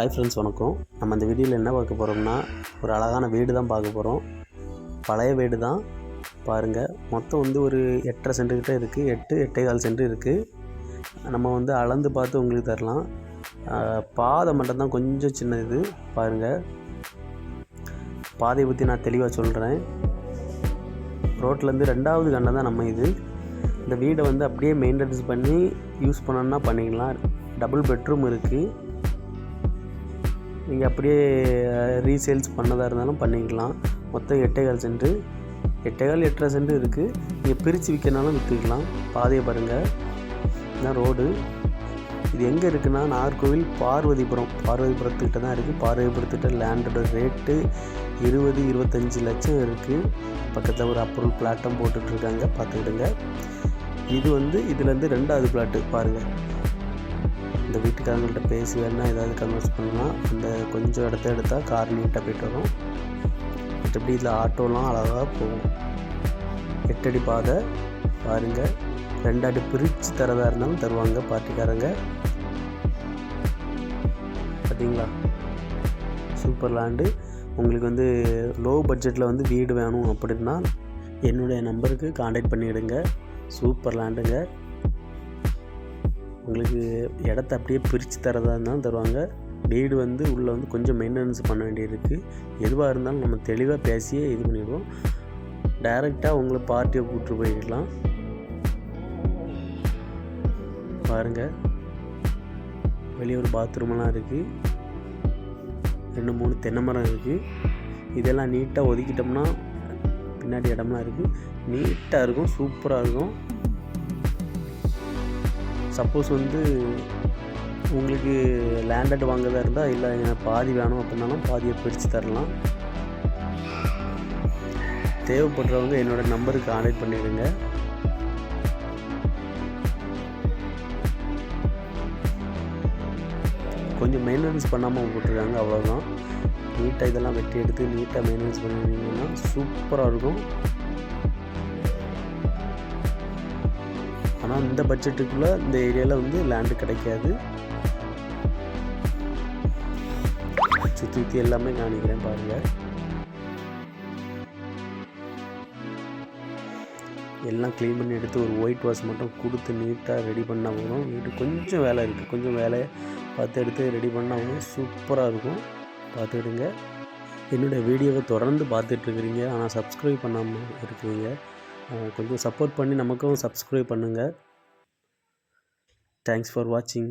Hi friends, வணக்கம். நம்ம இந்த வீடியோவில் என்ன பார்க்க போகிறோம்னா, ஒரு அழகான வீடு தான் பார்க்க போகிறோம். பழைய வீடு தான் பாருங்கள். மொத்தம் வந்து ஒரு 8.5 சென்ட் கிட்ட இருக்குது. 8.25 சென்ட் இருக்குது. நம்ம வந்து அளந்து பார்த்து உங்களுக்கு தரலாம். பாதை மட்டும்தான் கொஞ்சம் சின்ன இது பாருங்கள். பாதையை பற்றி நான் தெளிவாக சொல்கிறேன். ரோட்லேருந்து 2வது கண்டை தான் நம்ம இது. இந்த வீடை வந்து அப்படியே மெயின்டெனன்ஸ் பண்ணி யூஸ் பண்ணணுன்னா பண்ணிக்கலாம். டபுள் பெட்ரூம் இருக்குது. நீங்கள் அப்படியே ரீசேல்ஸ் பண்ணதாக இருந்தாலும் பண்ணிக்கலாம். மொத்தம் 8.25 சென்ட், 8.5 சென்ட் இருக்குது. நீங்கள் பிரித்து விற்கனாலும் விற்றுக்கலாம். பாதையை பாருங்கள், இதுதான் ரோடு. இது எங்கே இருக்குன்னா, நாகர்கோவில் பார்வதிபுரத்துக்கிட்ட தான் இருக்குது. பார்வதிபுரத்துக்கிட்ட லேண்டோட ரேட்டு 20-25 லட்சம் இருக்குது. பக்கத்தில் ஒரு அப்ரூவல் பிளாட்டும் போட்டுட்ருக்காங்க, பார்த்துக்கிடுங்க. இது வந்து இதுலேருந்து 2வது பிளாட்டு பாருங்கள். இந்த வீட்டுக்காரங்கள்ட்ட பேசி வேணால் ஏதாவது கன்வெர்ஸ் பண்ணலாம். அந்த கொஞ்சம் இடத்த எடுத்தால் கார் நீட்டாக போய்ட்டு வரும். மற்றபடி இதில் ஆட்டோலாம் அழகாக போகும். 8 அடி பாதை பாருங்கள். 2 அடி பிரித்து தரதாக இருந்தாலும் தருவாங்க பார்ட்டிக்காரங்க. பார்த்தீங்களா, சூப்பர் லேண்டு. உங்களுக்கு வந்து லோ பட்ஜெட்டில் வந்து வீடு வேணும் அப்படின்னா என்னுடைய நம்பருக்கு காண்டாக்ட் பண்ணிவிடுங்க. சூப்பர் லேண்டுங்க. உங்களுக்கு இடத்த அப்படியே பிரித்து தரதாக இருந்தாலும் தருவாங்க. வீடு வந்து உள்ளே வந்து கொஞ்சம் மெயின்டெனன்ஸ் பண்ண வேண்டியிருக்கு. எதுவாக இருந்தாலும் நம்ம தெளிவாக பேசியே இது பண்ணிடுவோம். டைரெக்டாக உங்களை பார்ட்டியை கூப்பிட்டு போயிடலாம். பாருங்கள், வெளியே ஒரு பாத்ரூமெல்லாம் இருக்குது. 2-3 தென்னை மரம் இருக்குது. இதெல்லாம் நீட்டாக ஒதுக்கிட்டோம்னா பின்னாடி இடம்லாம் இருக்குது. நீட்டாக இருக்கும், சூப்பராக இருக்கும். சப்போஸ் வந்து உங்களுக்கு லேண்டட் வாங்குறதா இருந்தால், இல்லை எனக்கு பாதி வேணும் அப்படின்னாலும் பாதியை பிரித்து தரலாம். தேவைப்படுறவங்க என்னோடய நம்பருக்கு கான்டாக்ட் பண்ணிவிடுங்க. கொஞ்சம் மெயின்டெனன்ஸ் பண்ணாமல் போட்டிருக்காங்க, அவ்வளோதான். நீட்டாக இதெல்லாம் வெட்டி எடுத்து நீட்டாக மெயின்டெனன்ஸ் பண்ணிங்கன்னா சூப்பராக இருக்கும். ஆனால் இந்த பட்ஜெட்டுக்குள்ளே இந்த ஏரியாவில் வந்து லேண்டு கிடைக்காது. சுற்றி எல்லாமே காணிக்கிறேன் பாருங்கள். எல்லாம் க்ளீன் பண்ணி எடுத்து ஒரு ஒயிட் வாஷ் மட்டும் கொடுத்து நீட்டாக ரெடி பண்ணால் போதும். வீடு கொஞ்சம் வேலை இருக்குது. கொஞ்சம் வேலையை பார்த்து எடுத்து ரெடி பண்ணால் போதும், சூப்பராக இருக்கும். பார்த்துக்கிடுங்க. என்னுடைய வீடியோவை தொடர்ந்து பார்த்துட்ருக்குறீங்க, ஆனால் சப்ஸ்கிரைப் பண்ணாமல் இருக்கிறீங்க. கொஞ்சம் சப்போர்ட் பண்ணி நமக்கும் சப்ஸ்கிரைப் பண்ணுங்கள். தேங்க்ஸ் ஃபார் வாட்சிங்.